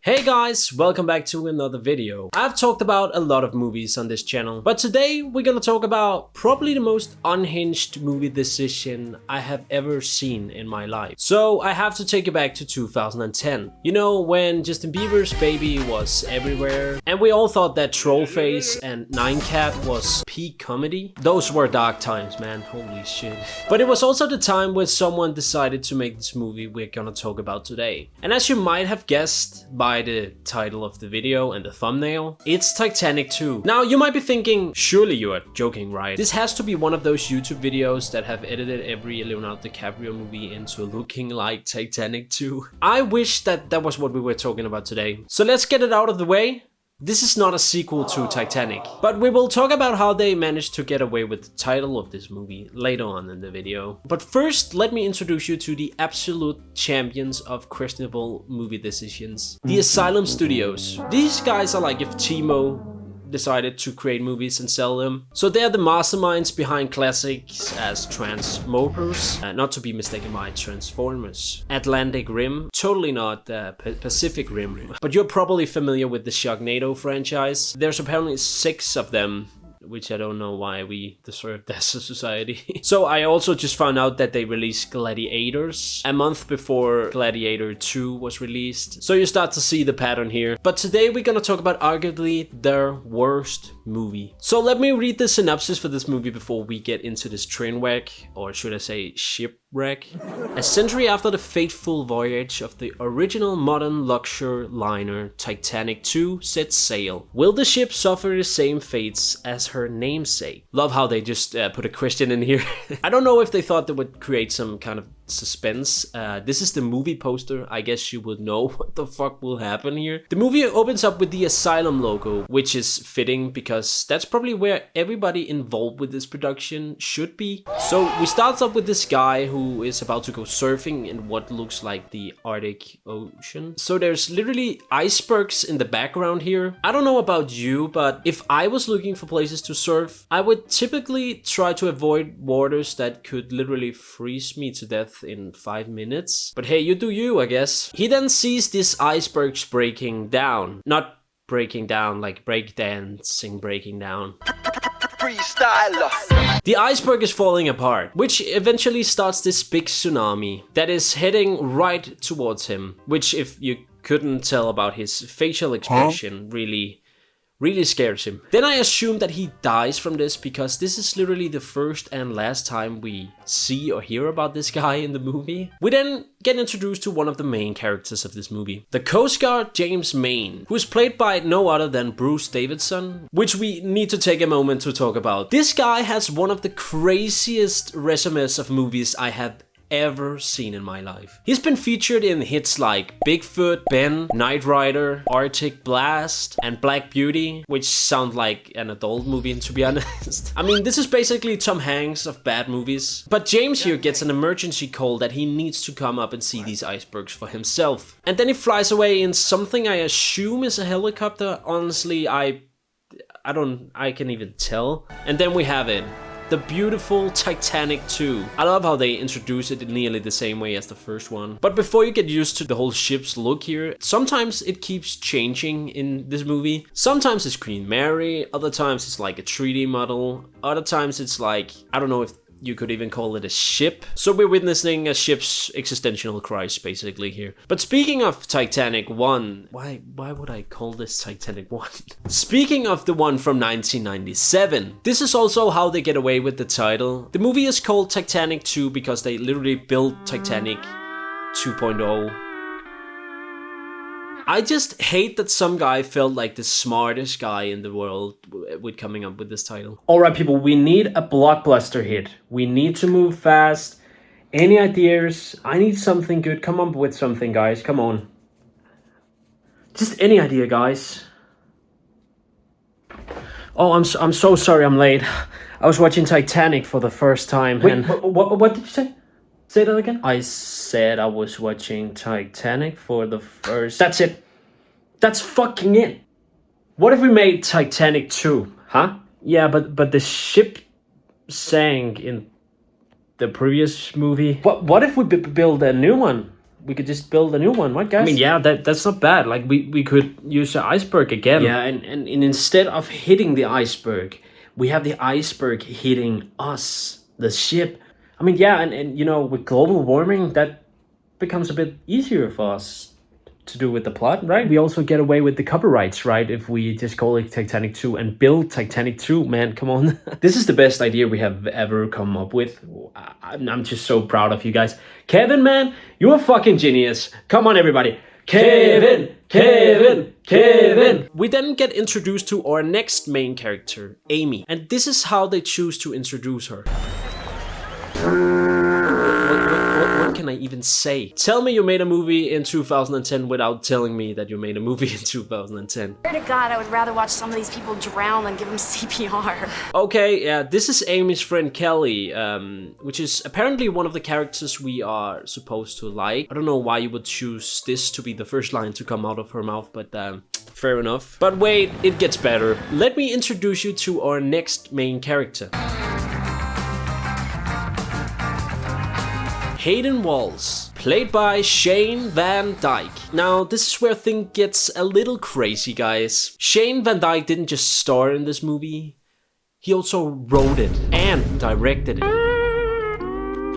Hey guys, welcome back to another video. I've talked about a lot of movies on this channel, but today we're gonna talk about probably the most unhinged movie decision I have ever seen in my life. So I have to take you back to 2010. You know, when Justin Bieber's Baby was everywhere, and we all thought that Trollface and Nine Cat was peak comedy. Those were dark times, man, holy shit. But it was also the time when someone decided to make this movie we're gonna talk about today. And as you might have guessed by the title of the video and the thumbnail, it's Titanic 2. Now you might be thinking, surely you are joking, right? This has to be one of those YouTube videos that have edited every Leonardo DiCaprio movie into looking like Titanic 2. I wish that was what we were talking about today. So let's get it out of the way. This is not a sequel to Titanic, but we will talk about how they managed to get away with the title of this movie later on in the video. But first, let me introduce you to the absolute champions of questionable movie decisions. The Asylum Studios. These guys are like if Timo decided to create movies and sell them. So they are the masterminds behind classics as Transmorphers, not to be mistaken by Transformers, Atlantic Rim, totally not Pacific Rim, but you're probably familiar with the Sharknado franchise. There's apparently 6 of them, which I don't know why we deserve that as a society. So I also just found out that they released Gladiators a month before Gladiator 2 was released. So you start to see the pattern here. But today we're gonna talk about arguably their worst movie. So let me read the synopsis for this movie before we get into this train wreck, or should I say shipwreck. A century after the fateful voyage of the original modern luxury liner Titanic 2 sets sail, will the ship suffer the same fates as her namesake? Love how they just put a question in here. I don't know if they thought that would create some kind of suspense. This is the movie poster. I guess you would know what the fuck will happen here. The movie opens up with the Asylum logo, which is fitting because that's probably where everybody involved with this production should be. So we start up with this guy who is about to go surfing in what looks like the Arctic Ocean. So there's literally icebergs in the background here. I don't know about you, but if I was looking for places to surf, I would typically try to avoid waters that could literally freeze me to death in 5 minutes. But hey, you do you, I guess. He then sees these icebergs breaking down. Not breaking down like breakdancing, breaking down. Freestyler. The iceberg is falling apart, which eventually starts this big tsunami that is heading right towards him. Which, if you couldn't tell about his facial expression, really scares him. Then I assume that he dies from this because this is literally the first and last time we see or hear about this guy in the movie. We then get introduced to one of the main characters of this movie, the Coast Guard James Maine, who is played by no other than Bruce Davidson, which we need to take a moment to talk about. This guy has one of the craziest resumes of movies I have ever seen in my life. He's been featured in hits like Bigfoot, Ben, Knight Rider, Arctic Blast, and Black Beauty, which sound like an adult movie, to be honest. I mean, this is basically Tom Hanks of bad movies. But James here gets an emergency call that he needs to come up and see these icebergs for himself. And then he flies away in something I assume is a helicopter. Honestly, I can even tell. And then we have it. The beautiful Titanic 2. I love how they introduce it in nearly the same way as the first one. But before you get used to the whole ship's look here, sometimes it keeps changing in this movie. Sometimes it's Queen Mary, other times it's like a 3D model, other times it's like, I don't know if you could even call it a ship. So we're witnessing a ship's existential crisis basically here. But speaking of Titanic 1, why would I call this Titanic 1? Speaking of the one from 1997, this is also how they get away with the title. The movie is called Titanic 2 because they literally built Titanic 2.0. I just hate that some guy felt like the smartest guy in the world with coming up with this title. Alright people, we need a blockbuster hit. We need to move fast. Any ideas? I need something good. Come up with something, guys. Come on. Just any idea, guys. Oh, I'm so sorry I'm late. I was watching Titanic for the first time. Wait, and what did you say? Say that again? I said I was watching Titanic for the first... That's it. That's fucking it. What if we made Titanic 2, huh? Yeah, but the ship sank in the previous movie. What if we build a new one? we could just build a new one, right, guys? I mean, yeah, that's not bad. Like, we could use the iceberg again. Yeah, and instead of hitting the iceberg, we have the iceberg hitting us, the ship. I mean, yeah, and you know, with global warming, that becomes a bit easier for us to do with the plot, right? We also get away with the copyrights, right? If we just call it Titanic 2 and build Titanic 2, man, come on. This is the best idea we have ever come up with. I'm just so proud of you guys. Kevin, man, you're a fucking genius. Come on, everybody. Kevin, Kevin, Kevin. We then get introduced to our next main character, Amy. And this is how they choose to introduce her. What can I even say? Tell me you made a movie in 2010 without telling me that you made a movie in 2010. I swear to God, I would rather watch some of these people drown than give them CPR. Okay, yeah, this is Amy's friend Kelly, which is apparently one of the characters we are supposed to like. I don't know why you would choose this to be the first line to come out of her mouth, but fair enough. But wait, it gets better. Let me introduce you to our next main character. Hayden Walls, played by Shane Van Dyke. Now, this is where things gets a little crazy, guys. Shane Van Dyke didn't just star in this movie, he also wrote it and directed it.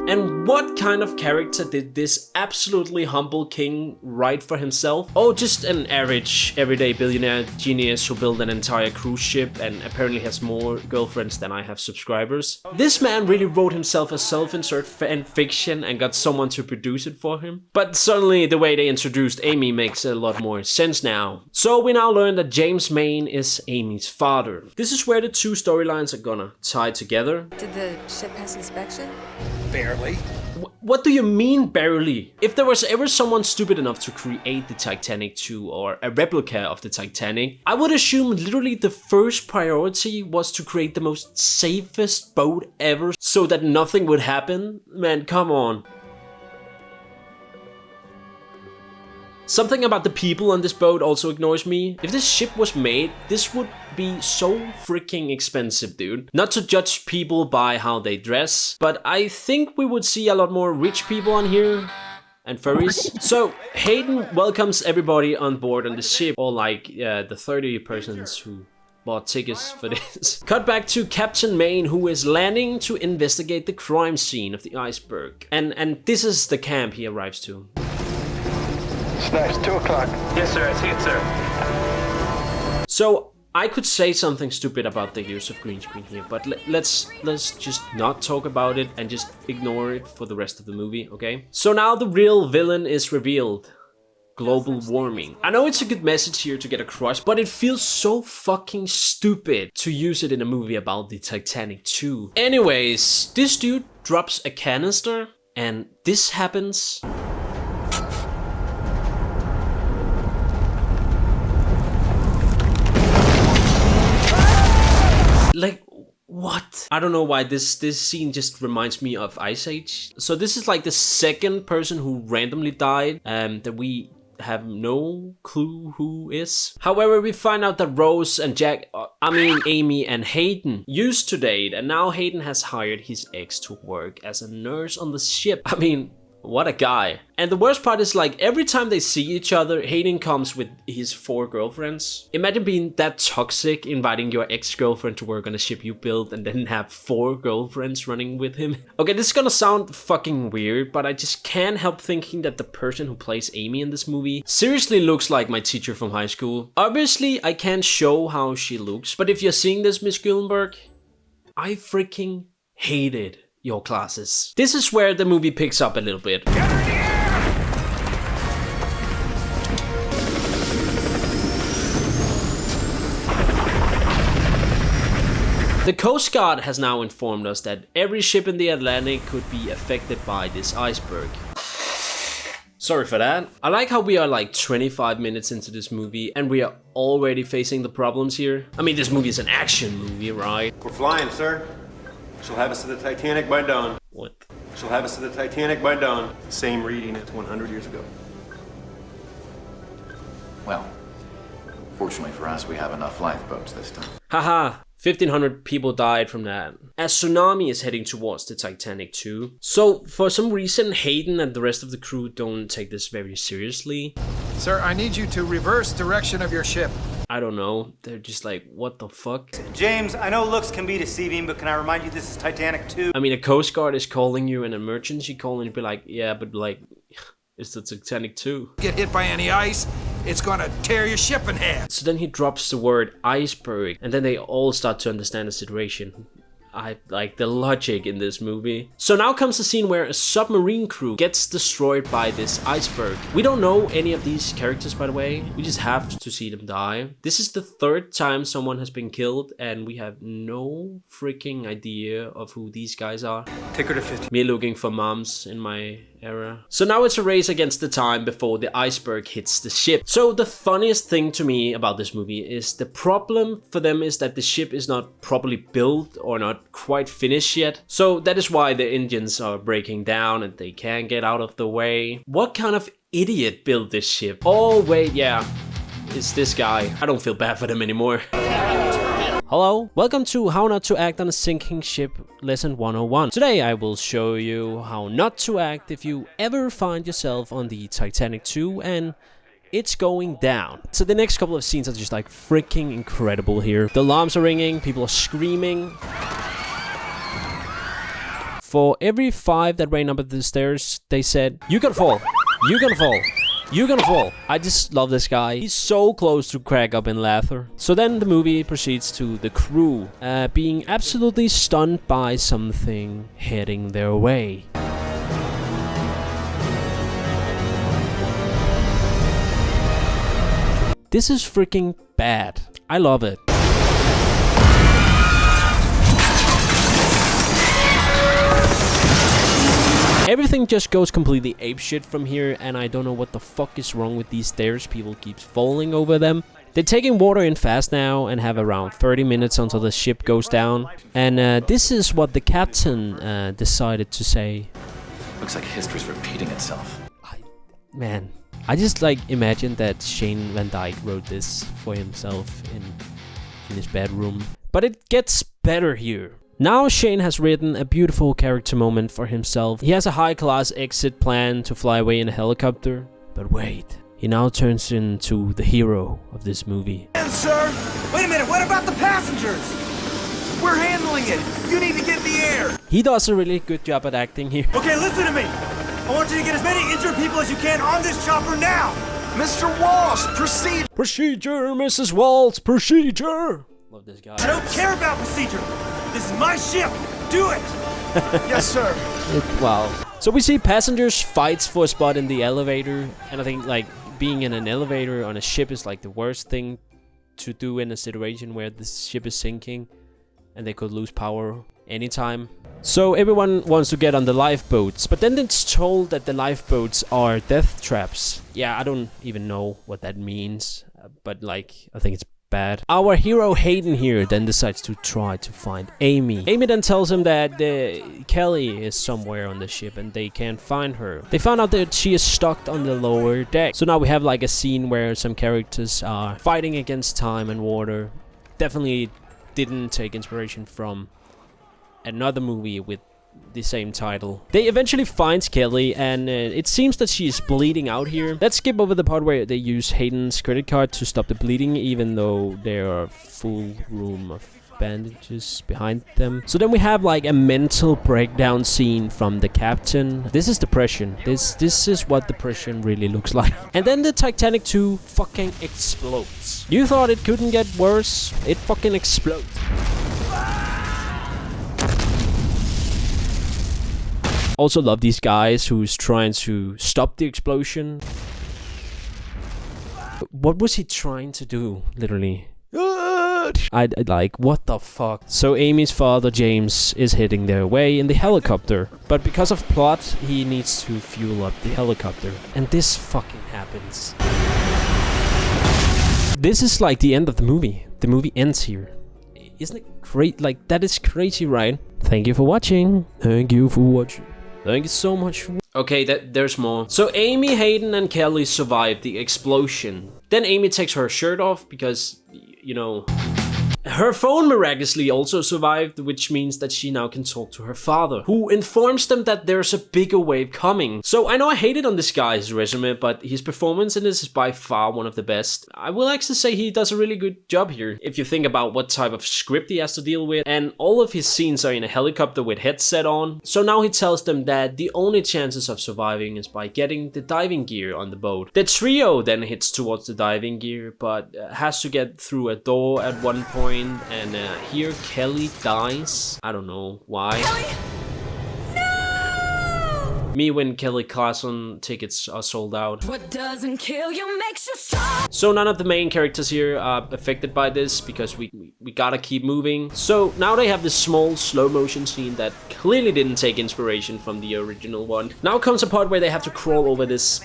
And what kind of character did this absolutely humble king write for himself? Oh, just an average, everyday billionaire genius who built an entire cruise ship and apparently has more girlfriends than I have subscribers. This man really wrote himself a self-insert fan fiction and got someone to produce it for him. But suddenly the way they introduced Amy makes a lot more sense now. So we now learn that James Maine is Amy's father. This is where the two storylines are gonna tie together. Did the ship pass inspection? Barely. What do you mean, barely? If there was ever someone stupid enough to create the Titanic 2 or a replica of the Titanic, I would assume literally the first priority was to create the most safest boat ever so that nothing would happen. Man, come on. Something about the people on this boat also ignores me. If this ship was made, this would be so freaking expensive, dude. Not to judge people by how they dress, but I think we would see a lot more rich people on here. And furries. So, Hayden welcomes everybody on board on the ship, or like the 30 persons who bought tickets for this. Cut back to Captain Maine, who is landing to investigate the crime scene of the iceberg. And this is the camp he arrives to. It's nice, 2 o'clock. Yes, sir, I see it, sir. So, I could say something stupid about the use of green screen here, but let's just not talk about it and just ignore it for the rest of the movie, okay? So now the real villain is revealed. Global warming. I know it's a good message here to get across, but it feels so fucking stupid to use it in a movie about the Titanic 2. Anyways, this dude drops a canister and this happens. Like, what? I don't know why this scene just reminds me of Ice Age. So this is like the second person who randomly died that we have no clue who is. However, we find out that Rose and Amy and Hayden used to date, and now Hayden has hired his ex to work as a nurse on the ship. I mean, what a guy. And the worst part is, like, every time they see each other, Hayden comes with his 4 girlfriends. Imagine being that toxic, inviting your ex-girlfriend to work on a ship you built and then have 4 girlfriends running with him. Okay, this is gonna sound fucking weird, but I just can't help thinking that the person who plays Amy in this movie seriously looks like my teacher from high school. Obviously, I can't show how she looks, but if you're seeing this, Miss Gyllenberg, I freaking hated your classes. This is where the movie picks up a little bit. The Coast Guard has now informed us that every ship in the Atlantic could be affected by this iceberg. Sorry for that. I like how we are like 25 minutes into this movie and we are already facing the problems here. I mean, this movie is an action movie, right? We're flying, sir. She'll have us to the Titanic by dawn. What? She'll have us to the Titanic by dawn. Same reading as 100 years ago. Well, fortunately for us, we have enough lifeboats this time. Haha, 1,500 people died from that. A tsunami is heading towards the Titanic too. So for some reason, Hayden and the rest of the crew don't take this very seriously. Sir, I need you to reverse direction of your ship. I don't know. They're just like, what the fuck? James, I know looks can be deceiving, but can I remind you this is Titanic 2? I mean, a Coast Guard is calling you an emergency call and you'd be like, yeah, but like, it's the Titanic 2. Get hit by any ice, it's gonna tear your ship in half. So then he drops the word iceberg and then they all start to understand the situation. I like the logic in this movie. So now comes the scene where a submarine crew gets destroyed by this iceberg. We don't know any of these characters, by the way. We just have to see them die. This is the third time someone has been killed and we have no freaking idea of who these guys are. Take her to 50. Me looking for moms in my era. So now it's a race against the time before the iceberg hits the ship. So the funniest thing to me about this movie is the problem for them is that the ship is not properly built or not quite finished yet. So that is why the engines are breaking down and they can't get out of the way. What kind of idiot built this ship? Oh wait, yeah, it's this guy. I don't feel bad for them anymore. Hello, welcome to How Not to Act on a Sinking Ship Lesson 101. Today I will show you how not to act if you ever find yourself on the Titanic 2 and it's going down. So the next couple of scenes are just like freaking incredible here. The alarms are ringing, people are screaming. For every 5 that ran up the stairs, they said, "You gonna fall, you gonna fall. You're gonna fall." I just love this guy. He's so close to crack up in laughter. So then the movie proceeds to the crew being absolutely stunned by something heading their way. This is freaking bad. I love it. Everything just goes completely apeshit from here, and I don't know what the fuck is wrong with these stairs. People keep falling over them. They're taking water in fast now and have around 30 minutes until the ship goes down. And this is what the captain decided to say. Looks like history's repeating itself. Man, I just like imagine that Shane Van Dyke wrote this for himself in his bedroom. But it gets better here. Now Shane has written a beautiful character moment for himself. He has a high-class exit plan to fly away in a helicopter. But wait, he now turns into the hero of this movie. And sir, wait a minute, what about the passengers? We're handling it. You need to get in the air. He does a really good job at acting here. Okay, listen to me. I want you to get as many injured people as you can on this chopper now. Mr. Walsh, proceed. Procedure, Mrs. Waltz, procedure. Love this guy. I don't care about procedure. This is my ship. Do it. Yes, sir. Wow. So we see passengers fights for a spot in the elevator, and I think like being in an elevator on a ship is like the worst thing to do in a situation where the ship is sinking and they could lose power anytime. So everyone wants to get on the lifeboats, but then it's told that the lifeboats are death traps. Yeah, I don't even know what that means, but like I think it's bad. Our hero Hayden here then decides to try to find Amy. Amy then tells him that Kelly is somewhere on the ship and they can't find her. They found out that she is stuck on the lower deck. So now we have like a scene where some characters are fighting against time and water. Definitely didn't take inspiration from another movie with the same title. They eventually find Kelly and it seems that she is bleeding out here. Let's skip over the part where they use Hayden's credit card to stop the bleeding, even though there are full room of bandages behind them. So then we have like a mental breakdown scene from the captain. This is depression. This is what depression really looks like. And then the Titanic 2 fucking explodes. You thought it couldn't get worse? It fucking explodes. Also love these guys who's trying to stop the explosion. What was he trying to do, literally? I'd like, what the fuck? So Amy's father, James, is heading their way in the helicopter. But because of plot, he needs to fuel up the helicopter. And this fucking happens. This is like the end of the movie. The movie ends here. Isn't it great? Like, that is crazy, right? Thank you for watching. Thank you for watching. Thank you so much. Okay, there's more. So Amy, Hayden, and Kelly survived the explosion. Then Amy takes her shirt off because, you know, Her phone miraculously also survived, which means that she now can talk to her father, who informs them that there's a bigger wave coming. So I know I hated on this guy's resume, but his performance in this is by far one of the best. I will actually say he does a really good job here, if you think about what type of script he has to deal with, and all of his scenes are in a helicopter with headset on. So now he tells them that the only chances of surviving is by getting the diving gear on the boat. The trio then heads towards the diving gear, but has to get through a door at one point, and here Kelly dies. I don't know why. Me when Kelly Clarkson tickets are sold out. What doesn't kill you makes you strong. So none of the main characters here are affected by this because we gotta keep moving. So now they have this small slow motion scene that clearly didn't take inspiration from the original one. Now comes a part where they have to crawl over this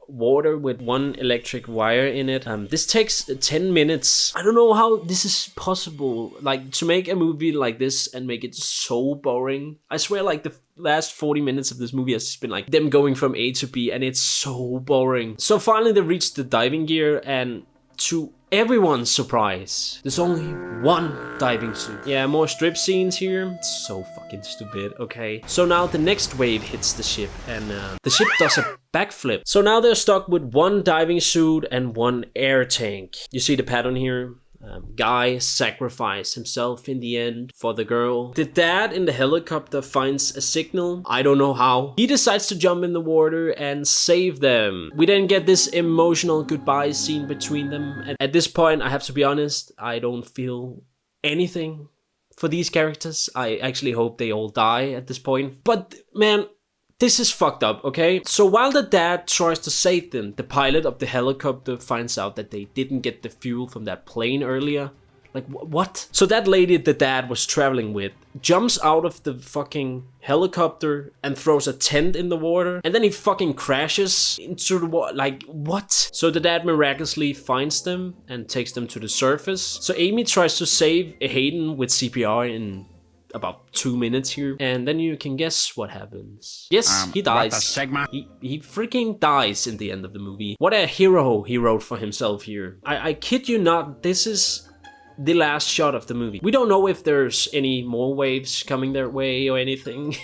water with one electric wire in it. This takes 10 minutes. I don't know how this is possible, like to make a movie like this and make it so boring. I swear, like the last 40 minutes of this movie has just been like them going from A to B, and it's so boring. So finally they reach the diving gear, and to everyone's surprise, there's only one diving suit. Yeah, more strip scenes here. It's so fucking stupid, okay? So now the next wave hits the ship, and the ship does a backflip. So now they're stuck with one diving suit and one air tank. You see the pattern here? Guy sacrificed himself in the end for the girl. The dad in the helicopter finds a signal. I don't know how. He decides to jump in the water and save them. We then get this emotional goodbye scene between them. And at this point, I have to be honest, I don't feel anything for these characters. I actually hope they all die at this point. But man, this is fucked up, okay? So while the dad tries to save them, the pilot of the helicopter finds out that they didn't get the fuel from that plane earlier. Like, what? So that lady the dad was traveling with jumps out of the fucking helicopter and throws a tent in the water. And then he fucking crashes into the water. Like, what? So the dad miraculously finds them and takes them to the surface. So Amy tries to save Hayden with CPR in about 2 minutes here, and then you can guess what happens. Yes, he dies. He freaking dies in the end of the movie. What a hero he wrote for himself here. I kid you not, this is the last shot of the movie. We don't know if there's any more waves coming their way or anything.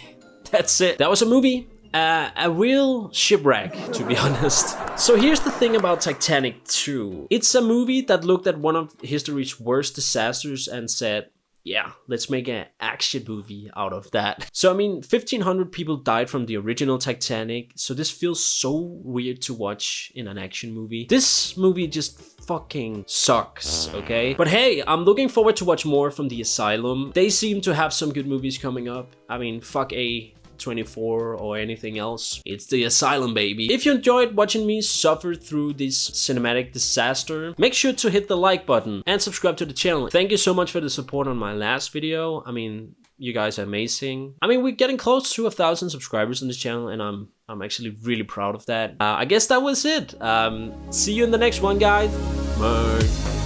That's it. That was a movie. A real shipwreck, to be honest. So here's the thing about Titanic 2. It's a movie that looked at one of history's worst disasters and said, yeah, let's make an action movie out of that. So I mean, 1,500 people died from the original Titanic, so this feels so weird to watch in an action movie. This movie just fucking sucks, okay? But hey, I'm looking forward to watch more from the Asylum. They seem to have some good movies coming up. I mean, fuck A24 or anything else. It's the Asylum, baby. If you enjoyed watching me suffer through this cinematic disaster, make sure to hit the like button and subscribe to the channel. Thank you so much for the support on my last video. I mean, you guys are amazing. I mean, we're getting close to 1,000 subscribers on this channel, and I'm actually really proud of that. I guess that was it. See you in the next one, guys. Bye.